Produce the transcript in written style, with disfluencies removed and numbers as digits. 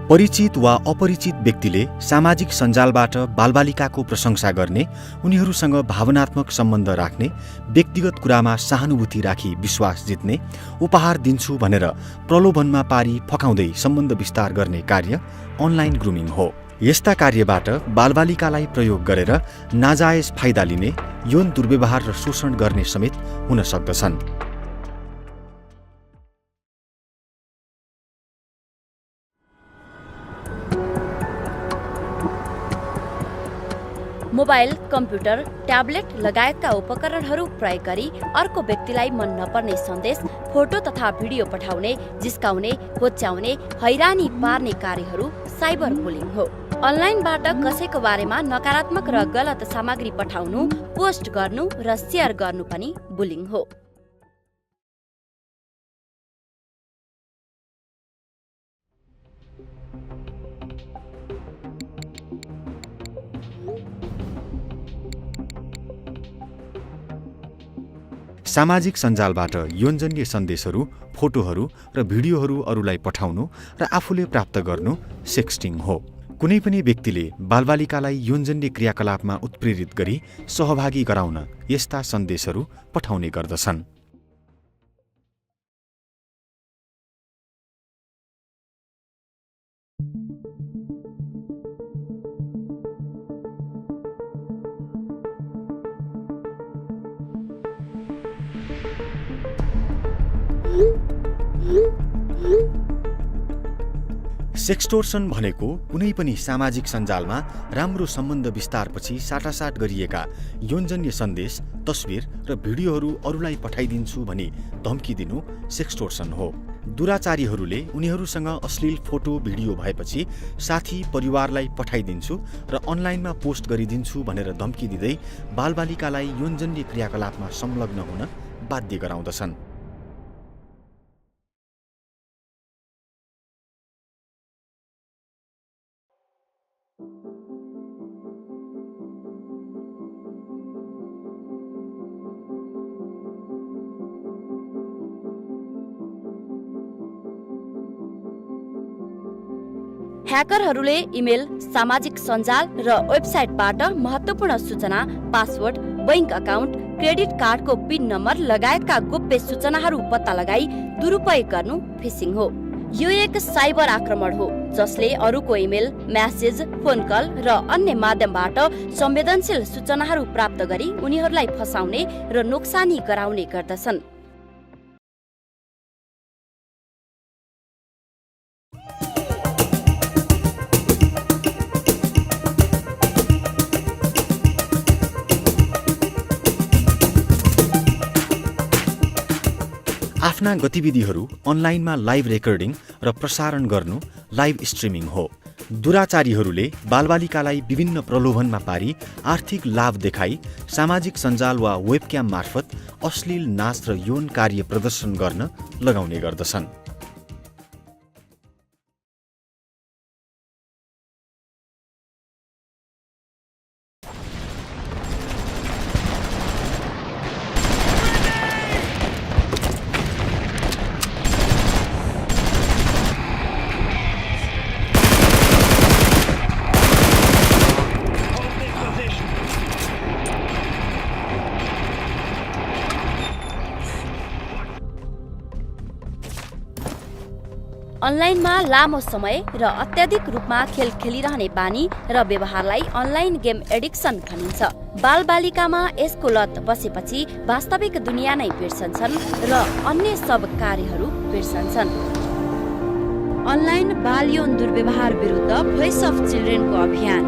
परिचित वा अपरिचित व्यक्तिले सामाजिक सञ्जालबाट बालबालिकाको प्रशंसा गर्ने, उनीहरूसँग भावनात्मक सम्बन्ध राख्ने, व्यक्तिगत कुरामा सहानुभूति राखी विश्वास जित्ने, उपहार दिन्छु भनेर प्रलोभनमा पारी फकाउँदै सम्बन्ध विस्तार गर्ने कार्य अनलाइन ग्रुमिङ हो। यस्ता कार्यबाट बालबालिकालाई प्रयोग गरेर नाजायज फाइदा लिने, यौन दुर्व्यवहार र शोषण गर्ने समेत हुन सक्दछन्। मोबाइल, कम्प्युटर, ट्याब्लेट लगायतका उपकरणहरू प्रयोग गरी अर्को व्यक्तिलाई मन नपर्ने सन्देश, फोटो तथा भिडियो पठाउने, जिस्काउने, होच्याउने, हैरानी पार्ने कार्यहरू साइबर बुलिङ हो। अनलाइनबाट कसैको बारेमा नकारात्मक र गलत सामग्री पठाउनु, पोस्ट गर्नु र सेयर गर्नु पनि बुलिङ हो। सामाजिक सञ्जालबाट यौनजन्य सन्देशहरू, फोटोहरू र भिडियोहरू अरूलाई पठाउनु र आफूले प्राप्त गर्नु सेक्स्टिङ हो। कुनै पनि व्यक्तिले बालबालिकालाई यौनजन्य क्रियाकलापमा उत्प्रेरित गरी सहभागी गराउन यस्ता सन्देशहरू पठाउने गर्दछन्। सेक्सटोर्सन भनेको कुनै पनि सामाजिक सञ्जालमा राम्रो सम्बन्ध विस्तारपछि साटासाट गरिएका यौनजन्य सन्देश, तस्बिर र भिडियोहरू अरूलाई पठाइदिन्छु भनी धम्की दिनु सेक्सटोर्सन हो। दुराचारीहरूले उनीहरूसँग अश्लील फोटो, भिडियो भएपछि साथी, परिवारलाई पठाइदिन्छु र अनलाइनमा पोस्ट गरिदिन्छु भनेर धम्की दिँदै बालबालिकालाई यौनजन्य क्रियाकलापमा संलग्न हुन बाध्य गराउँदछन्। ह्याकरहरूले इमेल, सामाजिक सञ्जाल र वेबसाइटबाट महत्त्वपूर्ण सूचना, पासवर्ड, बैंक अकाउन्ट, क्रेडिट कार्डको पिन नम्बर लगायतका गोप्य सूचनाहरू पत्ता लगाई दुरुपयोग गर्नु फिसिङ हो। यो एक साइबर आक्रमण हो जसले अरूको इमेल, म्यासेज, फोन कल र अन्य माध्यमबाट संवेदनशील सूचनाहरू प्राप्त गरी उनीहरूलाई फसाउने र नोक्सानी गराउने गर्दछन्। आफ्ना गतिविधिहरू अनलाइनमा लाइभ रेकर्डिङ र प्रसारण गर्नु लाइभ स्ट्रिमिङ हो। दुराचारीहरूले बालबालिकालाई विभिन्न प्रलोभनमा पारी आर्थिक लाभ देखाई सामाजिक सञ्जाल वा वेबक्याम मार्फत अश्लील नाच र यौन कार्य प्रदर्शन गर्न लगाउने गर्दछन्। अनलाइनमा लामो समय र अत्याधिक रूपमा खेल खेलिरहने बानी र व्यवहारलाई अनलाइन गेम एडिक्सन भनिन्छ। बालबालिकामा यसको लत बसेपछि वास्तविक दुनियाँ नै बिर्सन्छन् र अन्य सब कार्यहरू बिर्सन्छन्। अनलाइन बाल यौन दुर्व्यवहार विरुद्ध भोइस अफ चिल्ड्रेनको अभियान